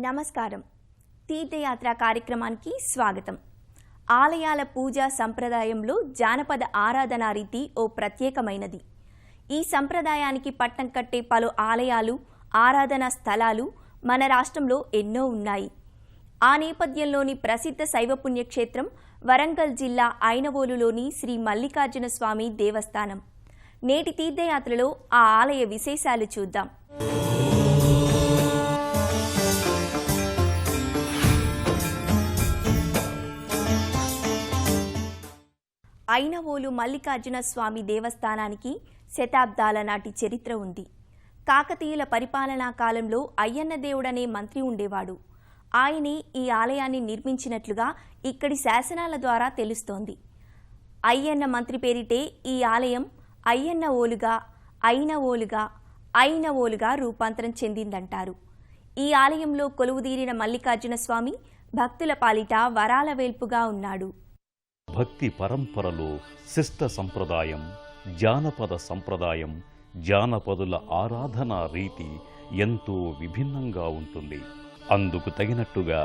నమస్కారం. తీర్థయాత్ర కార్యక్రమానికి స్వాగతం. ఆలయాల పూజా సంప్రదాయంలో జానపద ఆరాధనా రీతి ఓ ప్రత్యేకమైనది. ఈ సంప్రదాయానికి పట్టం కట్టే పలు ఆలయాలు, ఆరాధనా స్థలాలు మన రాష్ట్రంలో ఎన్నో ఉన్నాయి. ఆ నేపథ్యంలోని ప్రసిద్ధ శైవ పుణ్యక్షేత్రం వరంగల్ జిల్లా ఐనవోలులోని శ్రీ మల్లికార్జున స్వామి దేవస్థానం. నేటి తీర్థయాత్రలో ఆ ఆలయ విశేషాలు చూద్దాం. ఐనవోలు మల్లికార్జున స్వామి దేవస్థానానికి శతాబ్దాల నాటి చరిత్ర ఉంది. కాకతీయుల పరిపాలనా కాలంలో అయ్యన్న దేవుడనే మంత్రి ఉండేవాడు. ఆయనే ఈ ఆలయాన్ని నిర్మించినట్లుగా ఇక్కడి శాసనాల ద్వారా తెలుస్తోంది. అయ్యన్న మంత్రి పేరిటే ఈ ఆలయం అయ్యన్నవోలుగా, ఐనవోలుగా రూపాంతరం చెందిందంటారు. ఈ ఆలయంలో కొలువుదీరిన మల్లికార్జున స్వామి భక్తుల పాలిట వరాల వేల్పుగా ఉన్నాడు. భక్తి పరంపరలో శిష్ట సంప్రదాయం, జానపద సంప్రదాయం, జానపదుల ఆరాధనా రీతి ఎంతో విభిన్నంగా ఉంటుంది. అందుకు తగినట్టుగా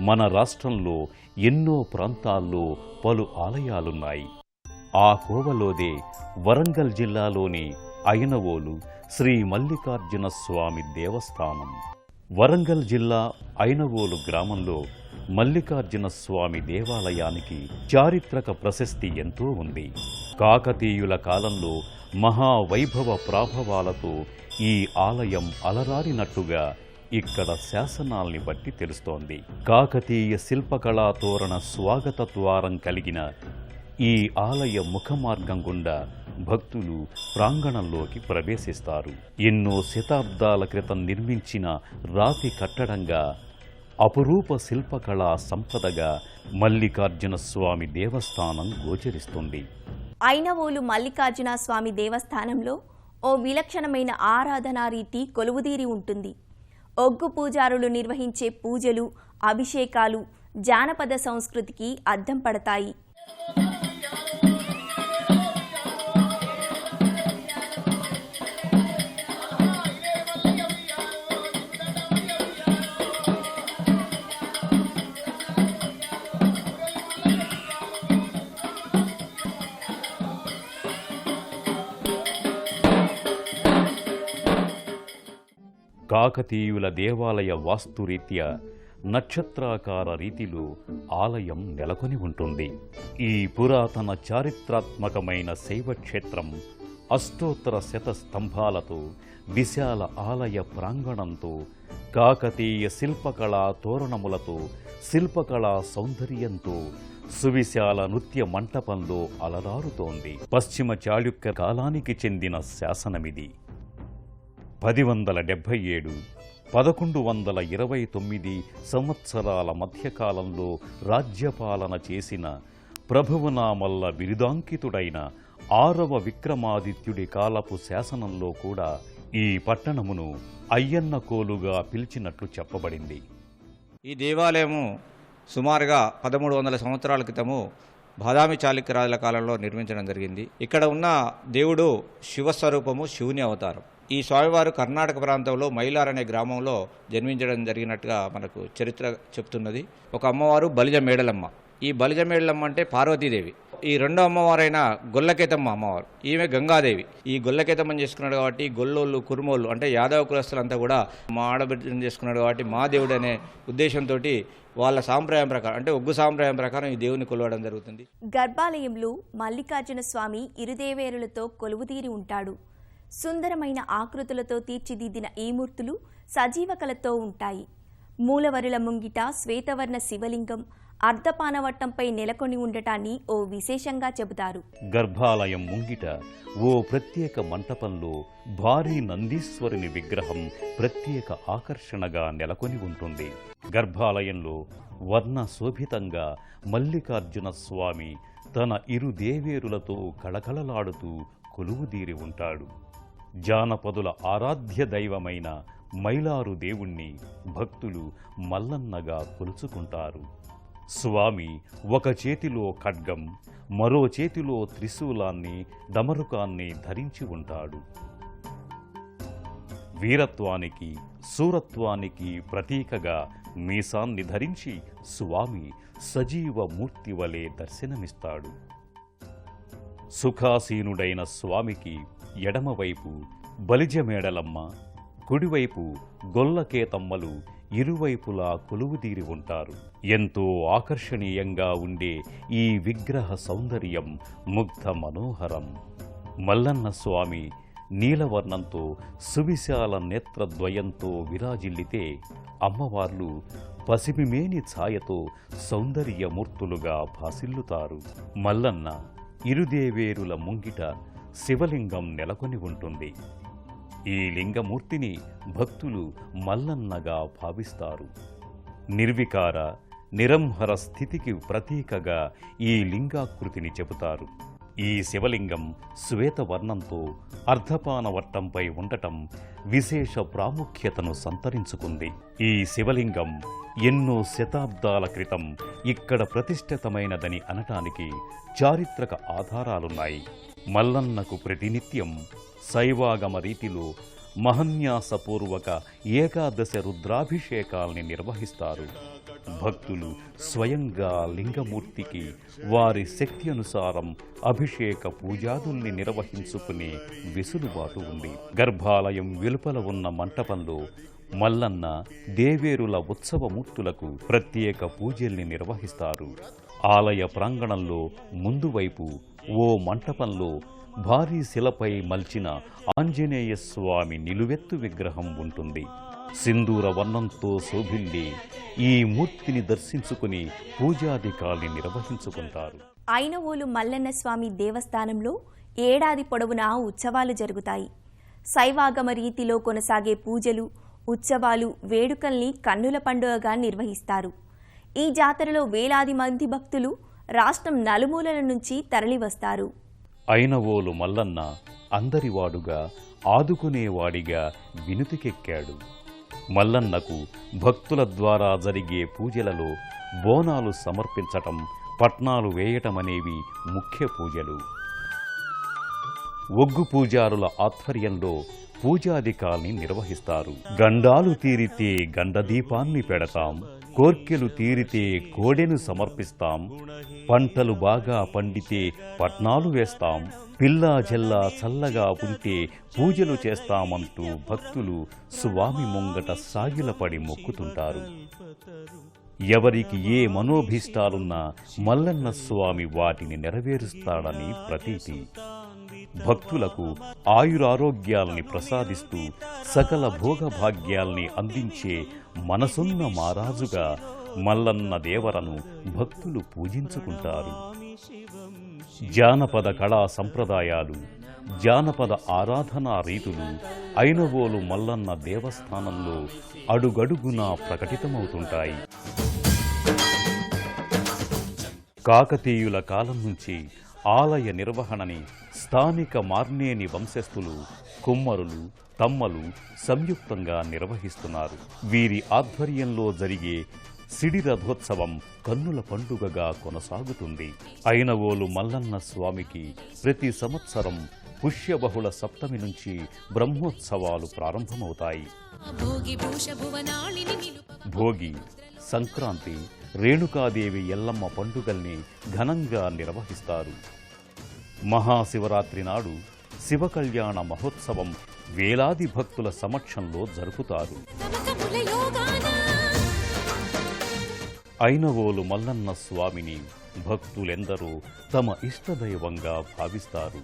మన రాష్ట్రంలో ఎన్నో ప్రాంతాల్లో పలు ఆలయాలున్నాయి. ఆ కోవలోదే వరంగల్ జిల్లాలోని ఐనవోలు శ్రీ మల్లికార్జున స్వామి దేవస్థానం. వరంగల్ జిల్లా ఐనవోలు గ్రామంలో మల్లికార్జున స్వామి దేవాలయానికి చారిత్రక ప్రశస్తి ఎంతో ఉంది. కాకతీయుల కాలంలో మహావైభవ ప్రాభవాలతో ఈ ఆలయం అలరారినట్టుగా ఇక్కడ శాసనాల్ని బట్టి తెలుస్తోంది. కాకతీయ శిల్పకళా తోరణ స్వాగత ద్వారం కలిగిన ఈ ఆలయ ముఖమార్గం గుండా భక్తులు ప్రాంగణంలోకి ప్రవేశిస్తారు. ఎన్నో శతాబ్దాల క్రితం నిర్మించిన రాతి కట్టడంగా, అపురూప శిల్పకళా సంపదగా మల్లికార్జున స్వామి దేవస్థానం గోచరిస్తుంది. ఐనవోలు మల్లికార్జున స్వామి దేవస్థానంలో ఓ విలక్షణమైన ఆరాధనా రీతి కొలువుదీరి ఉంటుంది. ఒగ్గు పూజారులు నిర్వహించే పూజలు, అభిషేకాలు జానపద సంస్కృతికి అద్దం పడతాయి. కాకతీయుల దేవాలయ వాస్తురీత్యా నక్షత్రాకార రీతిలో ఆలయం నెలకొని ఉంటుంది. ఈ పురాతన చారిత్రాత్మకమైన శైవక్షేత్రం అష్టోత్తర శత స్తంభాలతో, విశాల ఆలయ ప్రాంగణంతో, కాకతీయ శిల్పకళా తోరణములతో, శిల్పకళా సౌందర్యంతో, సువిశాల నృత్య మంటపంలో అలరారుతోంది. పశ్చిమ చాళుక్య కాలానికి చెందిన శాసనమిది. 1077, 1129 సంవత్సరాల మధ్యకాలంలో రాజ్యపాలన చేసిన ప్రభువునామల్ల బిరుదాంకితుడైన 6వ విక్రమాదిత్యుడి కాలపు శాసనంలో కూడా ఈ పట్టణమును అయ్యన్నకోలుగా పిలిచినట్లు చెప్పబడింది. ఈ దేవాలయము సుమారుగా 1300 సంవత్సరాల క్రితము బాదామి చాళుక్యరాజుల కాలంలో నిర్మించడం జరిగింది. ఇక్కడ ఉన్న దేవుడు శివస్వరూపము, శివుని అవతారం. ఈ స్వామివారు కర్ణాటక ప్రాంతంలో మైలార్ అనే గ్రామంలో జన్మించడం జరిగినట్టుగా మనకు చరిత్ర చెప్తున్నది. ఒక అమ్మవారు బలిజ మేడలమ్మ. ఈ బలిజ మేడలమ్మ అంటే పార్వతీదేవి. ఈ రెండో అమ్మవారైన గొల్లకేతమ్మ అమ్మవారు, ఈమె గంగాదేవి. ఈ గొల్లకేతమ్మని చేసుకున్నాడు కాబట్టి గొల్లోళ్ళు, కురుమోళ్ళు అంటే యాదవ కులస్తులంతా కూడా మా ఆడబిడ్డను చేసుకున్నాడు కాబట్టి మా దేవుడు అనే ఉద్దేశంతో వాళ్ళ సాంప్రదాయం ప్రకారం అంటే ఒగ్గు సాంప్రదాయం ప్రకారం ఈ దేవుని కొలవడం జరుగుతుంది. గర్భాలయంలో మల్లికార్జున స్వామి ఇరుదేవేరులతో కొలువుదీరి ఉంటాడు. సుందరమైన ఆకృతులతో తీర్చిదిద్దిన ఈ మూర్తులు సజీవ కళతో ఉంటాయి. మూలవరుల ముంగిట శ్వేతవర్ణ శివలింగం అర్ధపానవట్టంపై నెలకొని ఉండటాన్ని ఓ విశేషంగా చెబుతారు. గర్భాలయం ముంగిట ఓ ప్రత్యేక మంటపంలో భారీ నందీశ్వరుని విగ్రహం ప్రత్యేక ఆకర్షణగా నెలకొని ఉంటుంది. గర్భాలయంలో వర్ణ శోభితంగా మల్లికార్జున స్వామి తన ఇరు దేవేరులతో కళకళలాడుతూ కొలువుదీరి ఉంటాడు. జానపదుల ఆరాధ్య దైవమైన మైలారు దేవుణ్ణి భక్తులు మల్లన్నగా కొలుచుకుంటారు. స్వామి ఒక చేతిలో ఖడ్గం, మరో చేతిలో త్రిశూలాన్ని, డమరుకాన్ని ధరించి ఉంటాడు. వీరత్వానికి శూరత్వానికి ప్రతీకగా మీసాన్ని ధరించి స్వామి సజీవ మూర్తి వలె దర్శనమిస్తాడు. సుఖాసీనుడైన స్వామికి ఎడమవైపు బలిజమేడలమ్మ, కుడివైపు గొల్లకేతమ్మలు ఇరువైపులా కొలువుదీరి ఉంటారు. ఎంతో ఆకర్షణీయంగా ఉండే ఈ విగ్రహ సౌందర్యం ముగ్ధ మనోహరం. మల్లన్న స్వామి నీలవర్ణంతో సువిశాల నేత్రద్వయంతో విరాజిల్లితే, అమ్మవార్లు పసిమిమేని ఛాయతో సౌందర్యమూర్తులుగా భాసిల్లుతారు. మల్లన్న ఇరుదేవేరుల ముంగిట శివలింగం నెలకొని ఉంటుంది. ఈ లింగమూర్తిని భక్తులు మల్లన్నగా భావిస్తారు. నిర్వికార నిరంహర స్థితికి ప్రతీకగా ఈ లింగాకృతిని చెబుతారు. ఈ శివలింగం శ్వేతవర్ణంతో అర్ధపానవట్టంపై ఉండటం విశేష ప్రాముఖ్యతను సంతరించుకుంది. ఈ శివలింగం ఎన్నో శతాబ్దాల క్రితం ఇక్కడ ప్రతిష్ఠితమైనదని అనటానికి చారిత్రక ఆధారాలున్నాయి. మల్లన్నకు ప్రతినిత్యం శైవాగమ రీతిలో మహన్యాసపూర్వక ఏకాదశ రుద్రాభిషేకాల్ని నిర్వహిస్తారు. భక్తులు స్వయంగా లింగమూర్తికి వారి శక్తి అనుసారం అభిషేక పూజాదుల్ని నిర్వహించుకునే వెసులుబాటు ఉంది. గర్భాలయం వెలుపల ఉన్న మంటపంలో మల్లన్న దేవేరుల ఉత్సవమూర్తులకు ప్రత్యేక పూజల్ని నిర్వహిస్తారు. ఆలయ ప్రాంగణంలో ముందువైపు ఓ మంటపంలో భారీ శిలపై మల్చిన ఆంజనేయ స్వామి నిలువెత్తు విగ్రహం ఉంటుంది. సింధూర వర్ణంతో శోభిల్లే ఈ మూర్తిని దర్శించుకుని పూజాధికాల్ని నిర్వహించుకుంటారు. ఐనవోలు మల్లన్న స్వామి దేవస్థానంలో ఏడాది పొడవునా ఉత్సవాలు జరుగుతాయి. శైవాగమ రీతిలో కొనసాగే పూజలు, ఉత్సవాలు, వేడుకల్ని కన్నుల పండుగగా నిర్వహిస్తారు. ఈ జాతరలో వేలాది మంది భక్తులు రాష్ట్రం నలుమూలల నుంచి తరలివస్తారు. ఐనవోలు మల్లన్న అందరివాడుగా, ఆదుకునేవాడిగా వినుతికెక్కాడు. మల్లన్నకు భక్తుల ద్వారా జరిగే పూజలలో బోనాలు సమర్పించటం, పట్నాలు వేయటమనేవి ముఖ్య పూజలు. ఒగ్గు పూజారుల ఆధ్వర్యంలో పూజాధికాల్ని నిర్వహిస్తారు. గండాలు తీరితే గండదీపాన్ని పెడతాం, కోర్కెలు తీరితే కోడెను సమర్పిస్తాం, పంటలు బాగా పండితే పట్నాలు వేస్తాం, పిల్లా జల్లా చల్లగా ఉంటే పూజలు చేస్తామంటూ భక్తులు స్వామి ముంగట సాగిలపడి మొక్కుతుంటారు. ఎవరికి ఏ మనోభీష్టాలున్నా మల్లన్న స్వామి వాటిని నెరవేరుస్తాడని ప్రతీతి. భక్తులకు ఆయురారోగ్యాల్ని ప్రసాదిస్తూ సకల భోగభాగ్యాల్ని అందించే మనసున్న మారాజుగా మల్లన్న దేవరను భక్తులు పూజించుకుంటారు. జానపద కళా సంప్రదాయాలు, జానపద ఆరాధనా రీతులు ఐనవోలు మల్లన్న దేవస్థానంలో అడుగడుగునా ప్రకటితమవుతుంటాయి. కాకతీయుల కాలం నుంచి ఆలయ నిర్వహణని స్థానిక మార్నేని వంశస్థులు, కుమ్మరులు, తమ్మలు సంయుక్తంగా నిర్వహిస్తున్నారు. వీరి ఆధ్వర్యంలో జరిగే సిడి రథోత్సవం కన్నుల పండుగగా కొనసాగుతుంది. ఐనవోలు మల్లన్న స్వామికి ప్రతి సంవత్సరం పుష్యబహుళ సప్తమి నుంచి బ్రహ్మోత్సవాలు ప్రారంభమవుతాయి. భోగి, సంక్రాంతి, రేణుకాదేవి ఎల్లమ్మ పండుగల్ని ఘనంగా నిర్వహిస్తారు. మహాశివరాత్రి నాడు శివకళ్యాణ మహోత్సవం వేలాది భక్తుల సమక్షంలో జరుపుతారు. ఐనవోలు మల్లన్న స్వామిని భక్తులెందరూ తమ ఇష్టదైవంగా భావిస్తారు.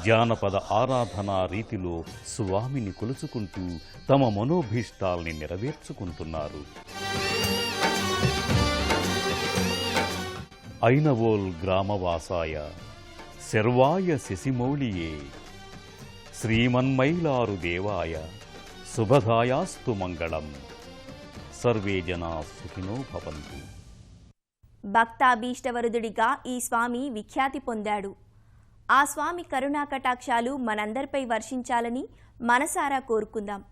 జానపద ఆరాధనా రీతిలో స్వామిని కొలుచుకుంటూ తమ మనోభీష్టాల్ని నెరవేర్చుకుంటున్నారు. ఐనవోల్ గ్రామవాసాయ శర్వాయ శశిమౌళియే శ్రీమన్మైలారు దేవాయ శుభదాయాస్తు మంగళం. సర్వే జనా సుఖినో భవంతు. భక్తాభీష్టవరుదుడిగా ఈ స్వామి విఖ్యాతి పొందాడు. ఆ స్వామి కరుణా కటాక్షాలు మనందరిపై వర్షించాలని మనసారా కోరుకుందాం.